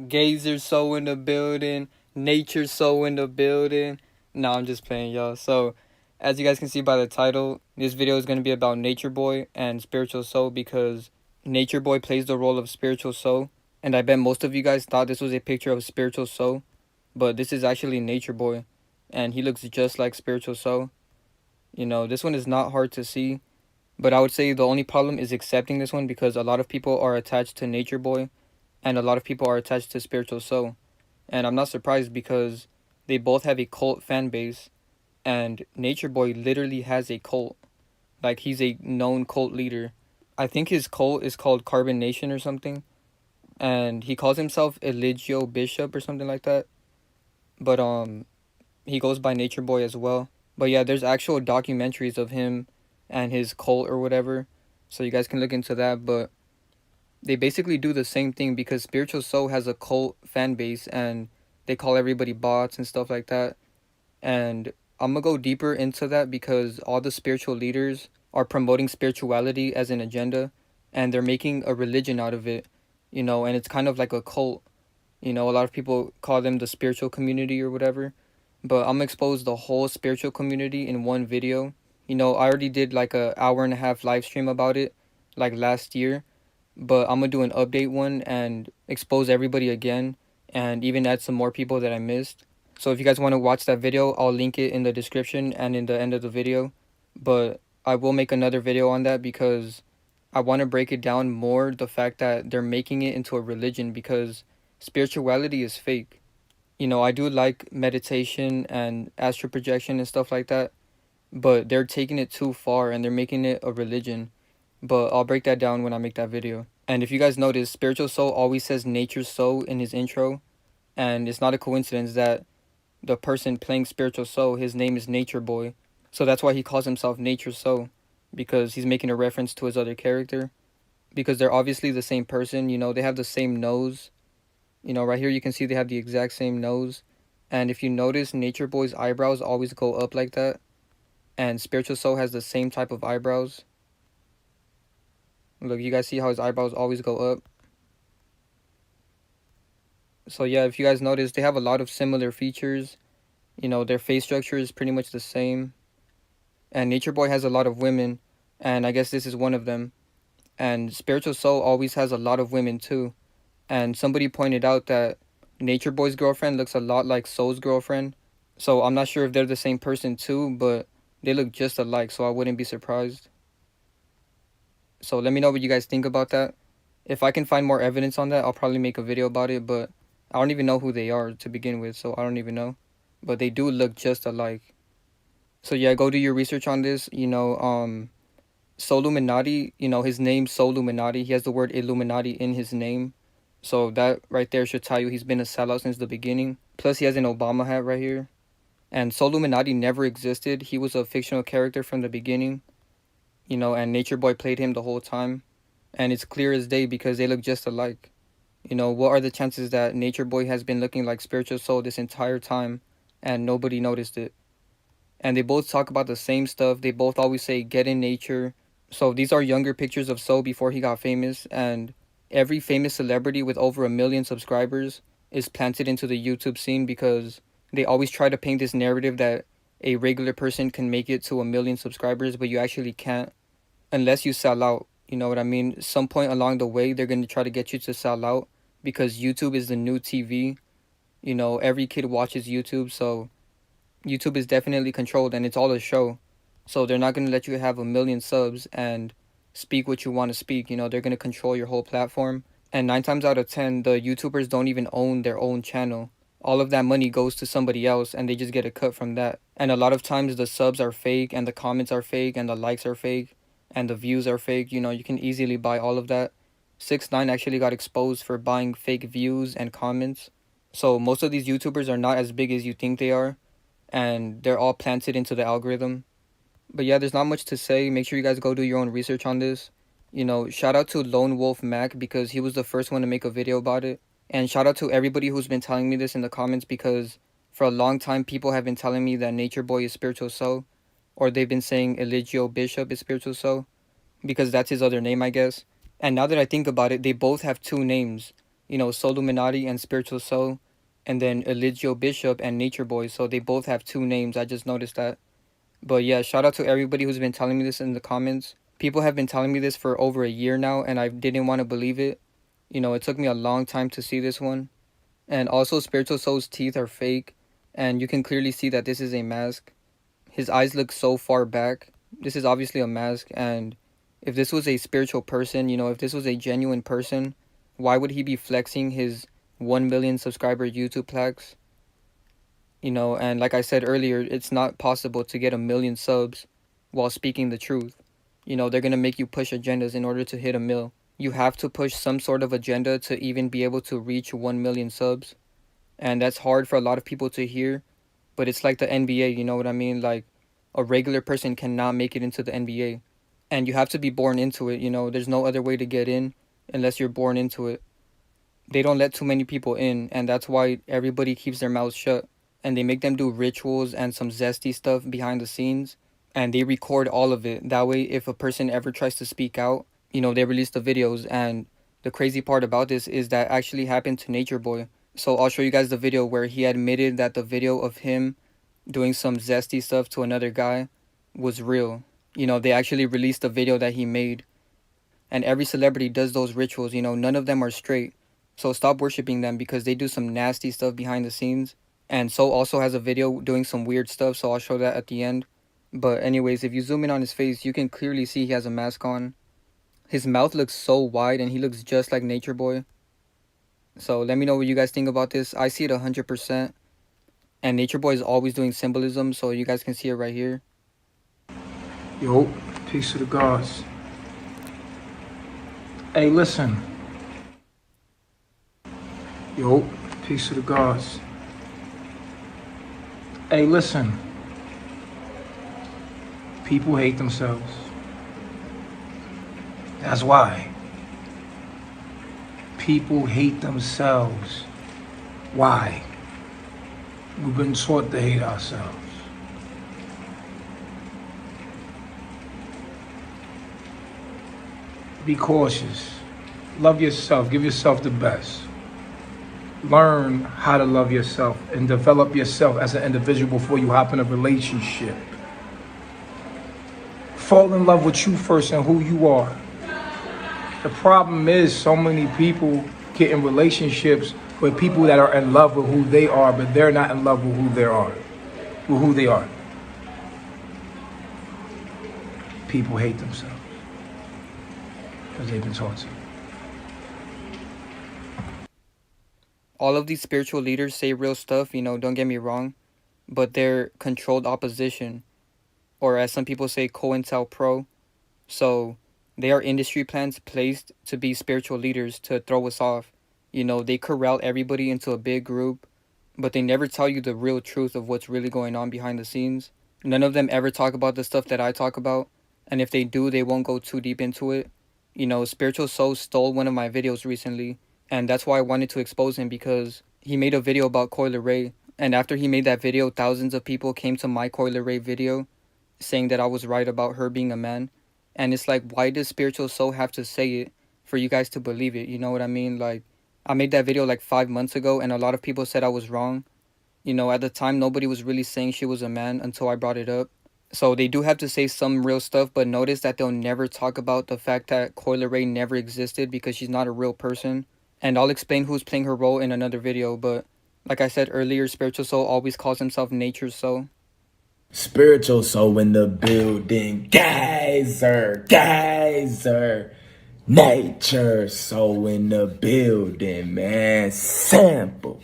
Gazer so in the building. Nature so in the building. No, I'm just playing, y'all. So, as you guys can see by the title, this video is going to be about Nature Boy and Spiritual Soul because Nature Boy plays the role of Spiritual Soul. And I bet most of you guys thought this was a picture of Spiritual Soul, but this is actually Nature Boy. And he looks just like Spiritual Soul. This one is not hard to see, but I would say the only problem is accepting this one because a lot of people are attached to Nature Boy and a lot of people are attached to Spiritual Soul. And I'm not surprised because they both have a cult fan base, and Nature Boy literally has a cult. Like, he's a known cult leader. I think his cult is called Carbon Nation or something, and he calls himself Eligio Bishop or something like that. But he goes by Nature Boy as well. But yeah, there's actual documentaries of him and his cult or whatever, so you guys can look into that. But they basically do the same thing because Spiritual Soul has a cult fan base and they call everybody bots and stuff like that. And I'm gonna go deeper into that because all the spiritual leaders are promoting spirituality as an agenda and they're making a religion out of it, and it's kind of like a cult. A lot of people call them the spiritual community or whatever. But I'm gonna expose the whole spiritual community in one video. I already did like a hour and a half live stream about it like last year, but I'm gonna do an update one and expose everybody again and even add some more people that I missed. So if you guys want to watch that video, I'll link it in the description and in the end of the video. But I will make another video on that because I want to break it down more, the fact that they're making it into a religion because spirituality is fake. I do like meditation and astral projection and stuff like that, but they're taking it too far and they're making it a religion. But I'll break that down when I make that video. And if you guys notice, Spiritual Soul always says Nature Soul in his intro, and it's not a coincidence that the person playing Spiritual Soul, his name is Nature Boy. So that's why he calls himself Nature Soul, because he's making a reference to his other character. Because they're obviously the same person, they have the same nose. Right here you can see they have the exact same nose. And if you notice, Nature Boy's eyebrows always go up like that. And Spiritual Soul has the same type of eyebrows. Look, you guys see how his eyebrows always go up? So yeah, if you guys notice, they have a lot of similar features. Their face structure is pretty much the same. And Nature Boy has a lot of women, and I guess this is one of them. And Spiritual Soul always has a lot of women too. And somebody pointed out that Nature Boy's girlfriend looks a lot like Soul's girlfriend. So I'm not sure if they're the same person too, but they look just alike, so I wouldn't be surprised. So let me know what you guys think about that. If I can find more evidence on that, I'll probably make a video about it, but I don't even know who they are to begin with, so I don't even know. But they do look just alike. So yeah, go do your research on this. Solluminati, his name's Solluminati. He has the word Illuminati in his name. So that right there should tell you he's been a sellout since the beginning. Plus he has an Obama hat right here. And Solluminati never existed. He was a fictional character from the beginning. And Nature Boy played him the whole time. And it's clear as day because they look just alike. What are the chances that Nature Boy has been looking like Spiritual Soul this entire time and nobody noticed it? And they both talk about the same stuff. They both always say, get in nature. So these are younger pictures of Soul before he got famous. And every famous celebrity with over 1 million subscribers is planted into the YouTube scene because they always try to paint this narrative that a regular person can make it to 1 million subscribers, but you actually can't unless you sell out. You know what I mean? Some point along the way, they're going to try to get you to sell out because YouTube is the new TV. Every kid watches YouTube, so YouTube is definitely controlled and it's all a show. So they're not going to let you have 1 million subs and speak what you want to speak. They're going to control your whole platform. And 9 times out of 10, the YouTubers don't even own their own channel. All of that money goes to somebody else and they just get a cut from that. And a lot of times the subs are fake and the comments are fake and the likes are fake and the views are fake. You can easily buy all of that. 6ix9ine actually got exposed for buying fake views and comments. So most of these YouTubers are not as big as you think they are, and they're all planted into the algorithm. But yeah, there's not much to say. Make sure you guys go do your own research on this. Shout out to Lone Wolf Mac because he was the first one to make a video about it. And shout out to everybody who's been telling me this in the comments because for a long time people have been telling me that Nature Boy is Spiritual So, or they've been saying Eligio Bishop is Spiritual So because that's his other name, I guess. And now that I think about it, they both have 2 names. Solluminati and Spiritual So, and then Eligio Bishop and Natureboy. So they both have two names. I just noticed that. But yeah, shout out to everybody who's been telling me this in the comments. People have been telling me this for over a year now, and I didn't want to believe it. It took me a long time to see this one. And also, Spiritual Soul's teeth are fake, and you can clearly see that this is a mask. His eyes look so far back. This is obviously a mask, and if this was a spiritual person, if this was a genuine person, why would he be flexing his 1 million subscriber YouTube plaques? And like I said earlier, it's not possible to get 1 million subs while speaking the truth. They're going to make you push agendas in order to hit 1 mil. You have to push some sort of agenda to even be able to reach 1 million subs. And that's hard for a lot of people to hear, but it's like the NBA, you know what I mean? Like, a regular person cannot make it into the NBA. And you have to be born into it, there's no other way to get in unless you're born into it. They don't let too many people in, and that's why everybody keeps their mouths shut. And they make them do rituals and some zesty stuff behind the scenes, and they record all of it. That way, if a person ever tries to speak out, they release the videos. And the crazy part about this is that actually happened to Natureboy. So I'll show you guys the video where he admitted that the video of him doing some zesty stuff to another guy was real. They actually released the video that he made. And every celebrity does those rituals, none of them are straight. So stop worshiping them because they do some nasty stuff behind the scenes. And So also has a video doing some weird stuff, so I'll show that at the end. But anyways, if you zoom in on his face, you can clearly see he has a mask on. His mouth looks so wide and he looks just like Natureboy. So let me know what you guys think about this. I see it 100%. And Natureboy is always doing symbolism, so you guys can see it right here. Yo, peace to the gods. Hey, listen. Yo, peace to the gods. Hey, listen. People hate themselves. That's why. People hate themselves. Why? We've been taught to hate ourselves. Be cautious. Love yourself. Give yourself the best. Learn how to love yourself and develop yourself as an individual before you hop in a relationship. Fall in love with you first and who you are. The problem is so many people get in relationships with people that are in love with who they are, but they're not in love with who they are. With who they are. People hate themselves because they've been taught to. All of these spiritual leaders say real stuff, don't get me wrong, but they're controlled opposition, or as some people say, COINTELPRO. So they are industry plants placed to be spiritual leaders to throw us off. They corral everybody into a big group, but they never tell you the real truth of what's really going on behind the scenes. None of them ever talk about the stuff that I talk about, and if they do, they won't go too deep into it. Spiritual Soul stole one of my videos recently, and that's why I wanted to expose him, because he made a video about Kayla, and after he made that video, thousands of people came to my Kayla video saying that I was right about her being a man. And it's like, why does Spiritual Soul have to say it for you guys to believe it? You know what I mean? Like, I made that video like 5 months ago, and a lot of people said I was wrong. At the time, nobody was really saying she was a man until I brought it up. So they do have to say some real stuff, but notice that they'll never talk about the fact that Kayla never existed because she's not a real person. And I'll explain who's playing her role in another video, but like I said earlier, Spiritual Soul always calls himself Nature's Soul. Spiritual Soul in the building. Geyser. Nature Soul in the building, man. Sample.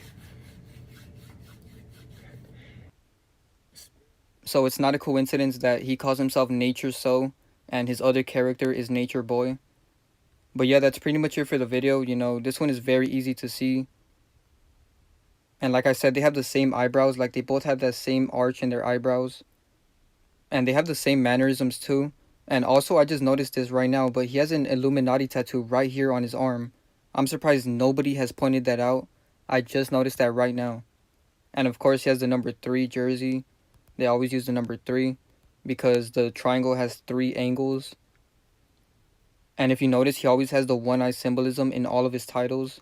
So it's not a coincidence that he calls himself Nature's Soul and his other character is Natureboy. But yeah, that's pretty much it for the video. This one is very easy to see. And like I said, they have the same eyebrows. Like, they both have that same arch in their eyebrows. And they have the same mannerisms too. And also, I just noticed this right now, but he has an Illuminati tattoo right here on his arm. I'm surprised nobody has pointed that out. I just noticed that right now. And of course, he has the number 3 jersey. They always use the number 3 because the triangle has 3 angles. And if you notice, he always has the one-eye symbolism in all of his titles.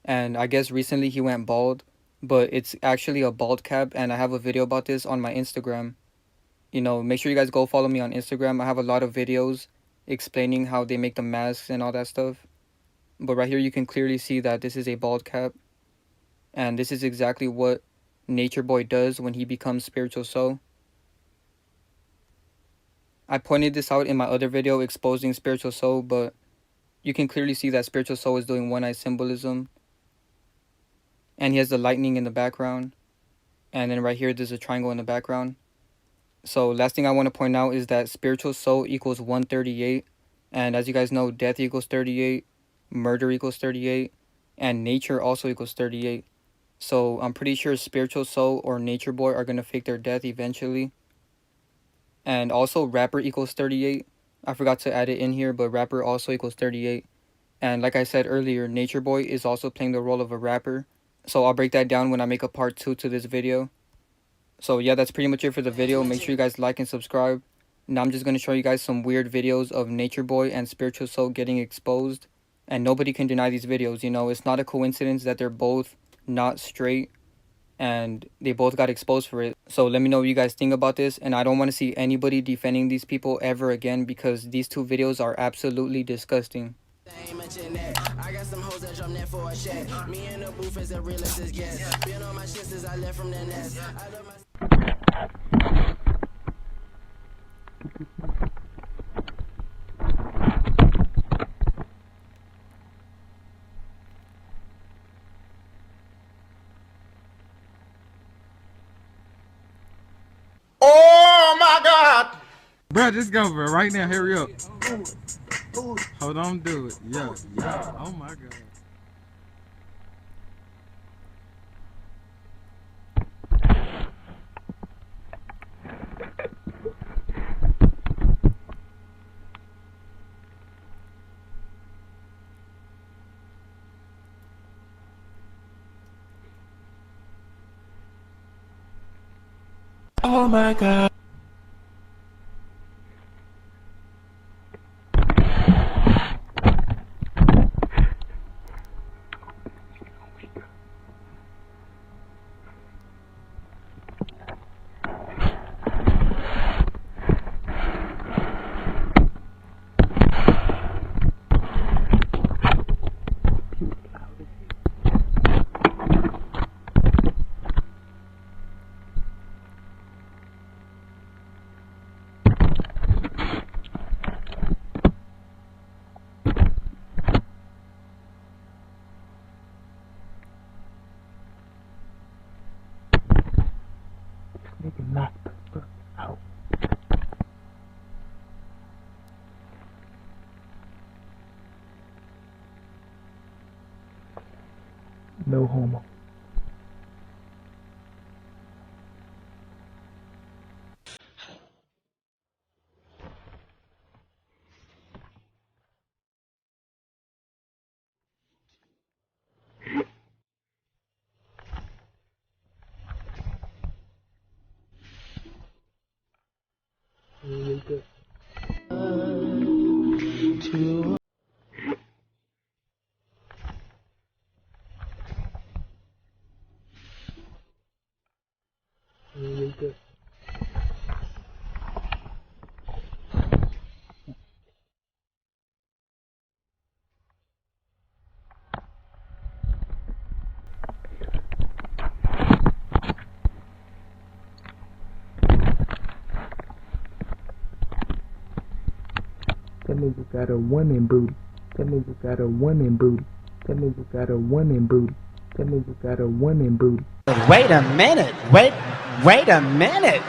and I guess recently he went bald, but it's actually a bald cap, and I have a video about this on my Instagram. Make sure you guys go follow me on Instagram. I have a lot of videos explaining how they make the masks and all that stuff. But right here you can clearly see that this is a bald cap, and this is exactly what Nature Boy does when he becomes Spiritual So. I pointed this out in my other video exposing Spiritual So, but you can clearly see that Spiritual So is doing one-eye symbolism. And he has the lightning in the background. And then right here, there's a triangle in the background. So last thing I want to point out is that Spiritual So equals 138. And as you guys know, death equals 38, murder equals 38, and nature also equals 38. So I'm pretty sure Spiritual So or Nature Boy are going to fake their death eventually. And also rapper equals 38. I forgot to add it in here, but rapper also equals 38. And like I said earlier, Nature Boy is also playing the role of a rapper. So I'll break that down when I make a part 2 to this video. So yeah, that's pretty much it for the video. Make sure you guys like and subscribe. Now I'm just going to show you guys some weird videos of Nature Boy and Spiritual So getting exposed. And nobody can deny these videos. It's not a coincidence that they're both not straight and they both got exposed for it. So let me know what you guys think about this, and I don't want to see anybody defending these people ever again because these two videos are absolutely disgusting. I got some hoes that jump net for a check. Me in the booth is the realest as guest. Been on my shit since I left from the nest. I love my Oh my God! Bro, just go, bro. Right now, hurry up. Hold on, do it. Yeah. Oh my God. Oh my God! No homo. That nigga got a one in booty. That nigga got a one in booty. That nigga got a one in booty. That nigga got a one in booty. Wait a minute. Wait a minute.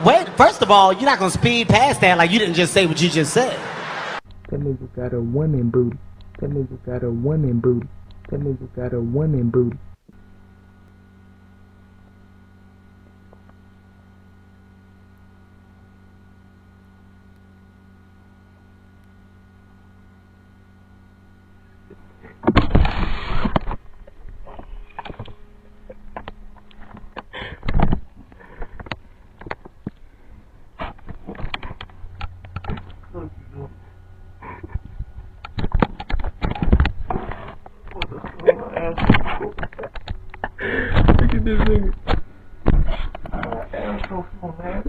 Wait, first of all, you're not gonna speed past that like you didn't just say what you just said. That nigga got a one in booty. That nigga got a one in booty. That nigga got a one in booty. this nigga. Damn, come on, man.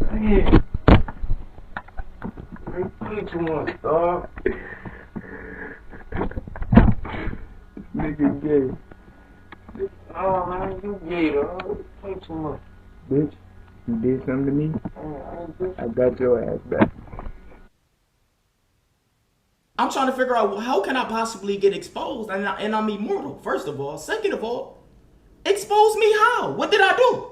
You play too much, dog. Nigga gay. Oh, man, you gay, dog. You play too much. Bitch, you did something to me. I got your ass back. I'm trying to figure out how can I possibly get exposed and I'm immortal, first of all. Second of all, expose me how? What did I do?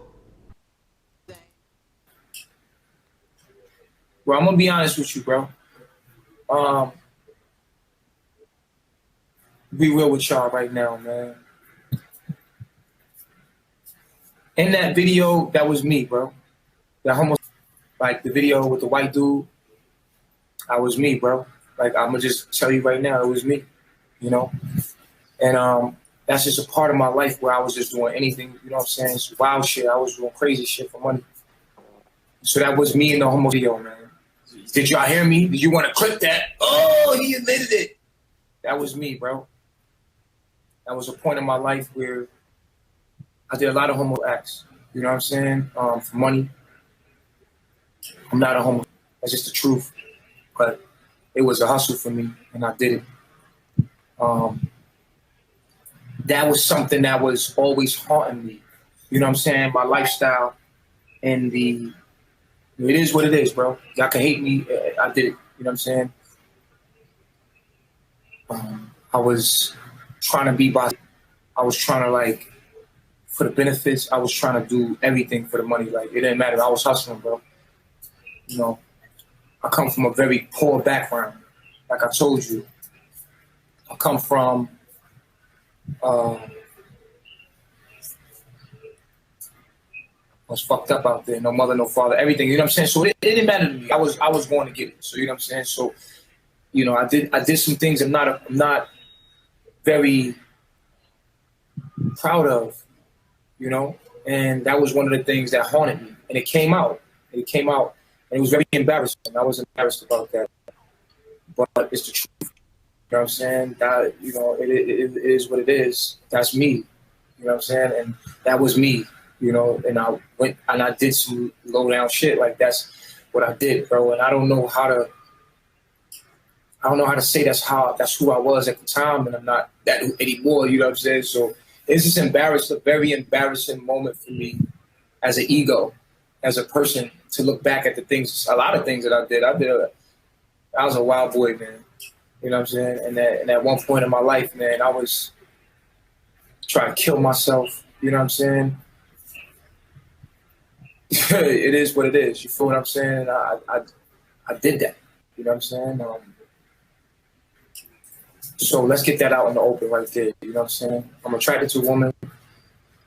Bro, I'm gonna be honest with you, bro. Be real with y'all right now, man. In that video, that was me, bro. That almost like the video with the white dude. I was me, bro. Like, I'm gonna just tell you right now, it was me, you know? And that's just a part of my life where I was just doing anything, you know what I'm saying? It's wild shit. I was doing crazy shit for money. So that was me in the homo video, man. Did y'all hear me? Did you want to clip that? Oh, he admitted it. That was me, bro. That was a point in my life where I did a lot of homo acts, you know what I'm saying? For money. I'm not a homo. That's just the truth. But it was a hustle for me, and I did it. That was something that was always haunting me. You know what I'm saying? My lifestyle and it is what it is, bro. Y'all can hate me. I did it. You know what I'm saying? I was trying to be boss. I was trying to, like, for the benefits, I was trying to do everything for the money. Like, it didn't matter. I was hustling, bro. You know, I come from a very poor background. Like I told you, I come from I was fucked up out there. No mother, no father, everything. You know what I'm saying? So it didn't matter to me. I was going to get it. So you know what I'm saying? So, you know, I did some things I'm not very proud of, you know, and that was one of the things that haunted me. And it came out. And it was very embarrassing. I was embarrassed about that. But it's the truth. You know what I'm saying? That, you know, it is what it is. That's me. You know what I'm saying? And that was me, you know, and I went and I did some low down shit. Like, that's what I did, bro. And I don't know how to say that's who I was at the time, and I'm not that anymore, you know what I'm saying? So it's just a very embarrassing moment for me as an ego, as a person, to look back at a lot of things that I did. I was a wild boy, man. You know what I'm saying? And at one point in my life, man, I was trying to kill myself. You know what I'm saying? It is what it is. You feel what I'm saying? I did that. You know what I'm saying? So let's get that out in the open right there. You know what I'm saying? I'm attracted to a woman.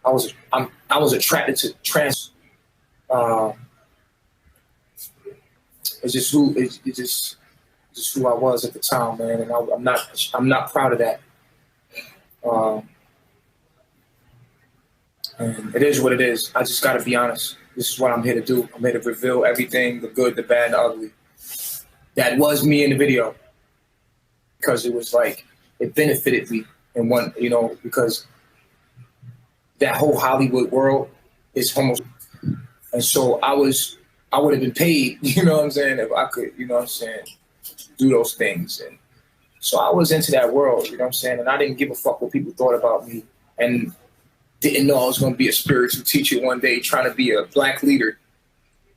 I was attracted to trans. It's just who I was at the time, man, and I'm not proud of that. And it is what it is. I just got to be honest. This is what I'm here to do. I'm here to reveal everything, the good, the bad, and the ugly. That was me in the video, because it was like, it benefited me in one, you know, because that whole Hollywood world is homo. And so I would have been paid, you know what I'm saying, if I could, you know what I'm saying, do those things. And so I was into that world, you know what I'm saying, and I didn't give a fuck what people thought about me, and didn't know I was going to be a spiritual teacher one day, trying to be a black leader.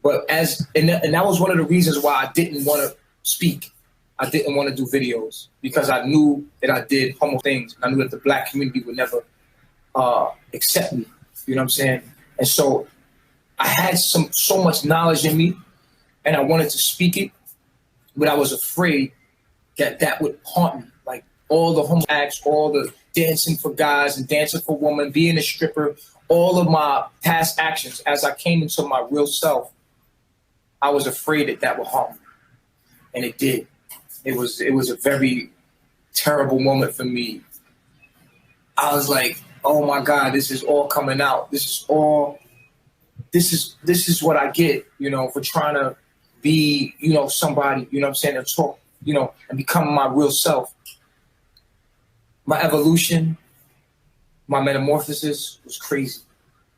But and that was one of the reasons why I didn't want to speak. I didn't want to do videos, because I knew that I did homo things. I knew that the black community would never accept me, you know what I'm saying? And so I had so much knowledge in me, and I wanted to speak it, but I was afraid that would haunt me. Like, all the homo acts, all the dancing for guys and dancing for women, being a stripper, all of my past actions, as I came into my real self, I was afraid that would haunt me. And it did. It was a very terrible moment for me. I was like, oh my God, this is all coming out. This is what I get, you know, for trying to be, you know, somebody, you know what I'm saying, and talk, you know, and become my real self. My evolution, my metamorphosis was crazy.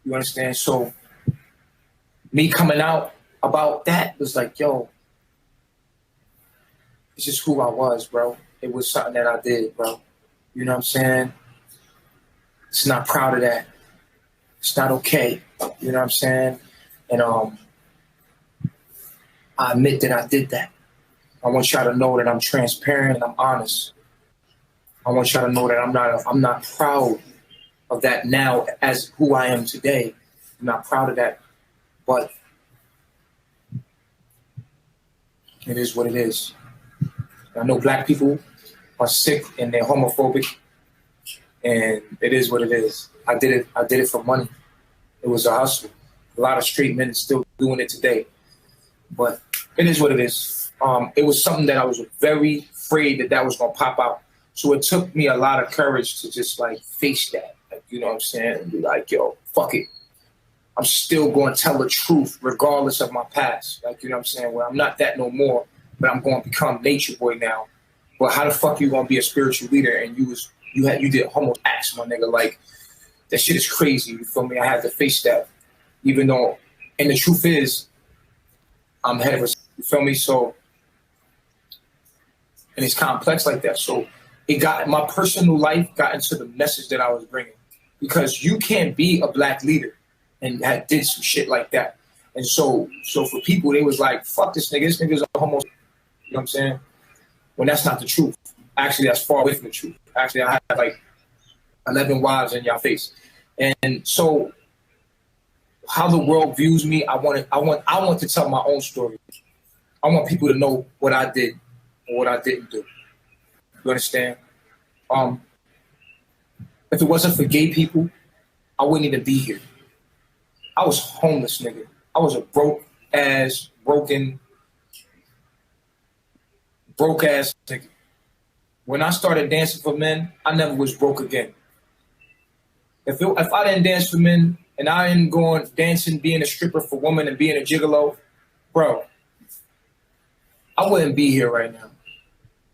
You understand? So me coming out about that was like, yo, it's just who I was, bro. It was something that I did, bro. You know what I'm saying? It's not proud of that. It's not okay. You know what I'm saying? And I admit that I did that. I want y'all to know that I'm transparent and I'm honest. I want y'all to know that I'm not proud of that now as who I am today. I'm not proud of that. But it is what it is. I know black people are sick and they're homophobic, and it is what it is. I did it for money. It was a hustle. A lot of straight men still doing it today. But it is what it is. It was something that I was very afraid that was going to pop out. So it took me a lot of courage to just like face that. Like, you know what I'm saying? And be like, yo, fuck it. I'm still going to tell the truth regardless of my past. Like, you know what I'm saying? Well, I'm not that no more, but I'm going to become Natureboy now. But how the fuck you going to be a spiritual leader and you did homo acts, my nigga? Like, that shit is crazy. You feel me? I had to face that. Even though, and the truth is, I'm head of a, you feel me? So, and it's complex like that. So my personal life got into the message that I was bringing, because you can't be a black leader and did some shit like that. And so for people, they was like, fuck this nigga's a homo, you know what I'm saying? When that's not the truth. Actually, that's far away from the truth. Actually, I had like 11 wives in your face. And so how the world views me, I want to tell my own story. I want people to know what I did or what I didn't do. You understand? If it wasn't for gay people, I wouldn't even be here. I was homeless, nigga. I was a broke ass nigga. When I started dancing for men, I never was broke again. If I didn't dance for men and I didn't go on dancing, being a stripper for women and being a gigolo, bro, I wouldn't be here right now.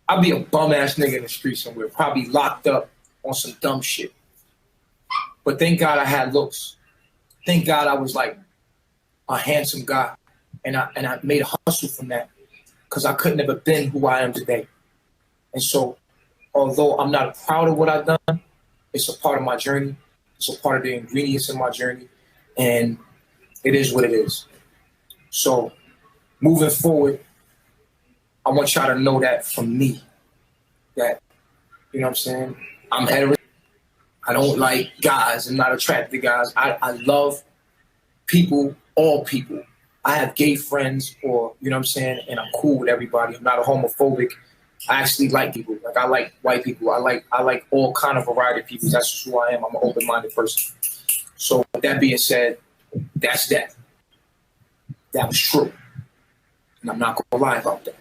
I'd be a bum ass nigga in the street somewhere, probably locked up on some dumb shit. But thank God I had looks. Thank God I was like a handsome guy, and I made a hustle from that, because I couldn't have been who I am today. And so, although I'm not proud of what I've done, it's a part of my journey. It's a part of the ingredients in my journey, and it is what it is. So, moving forward, I want y'all to know that from me, that, you know what I'm saying, I'm hetero. I don't like guys. I'm not attracted to guys. I love people, all people. I have gay friends, or, you know what I'm saying, and I'm cool with everybody. I'm not a homophobic. I actually like people. Like, I like white people. I like all kind of variety of people. That's just who I am. I'm an open-minded person. So with that being said, that's that. That was true. And I'm not going to lie about that.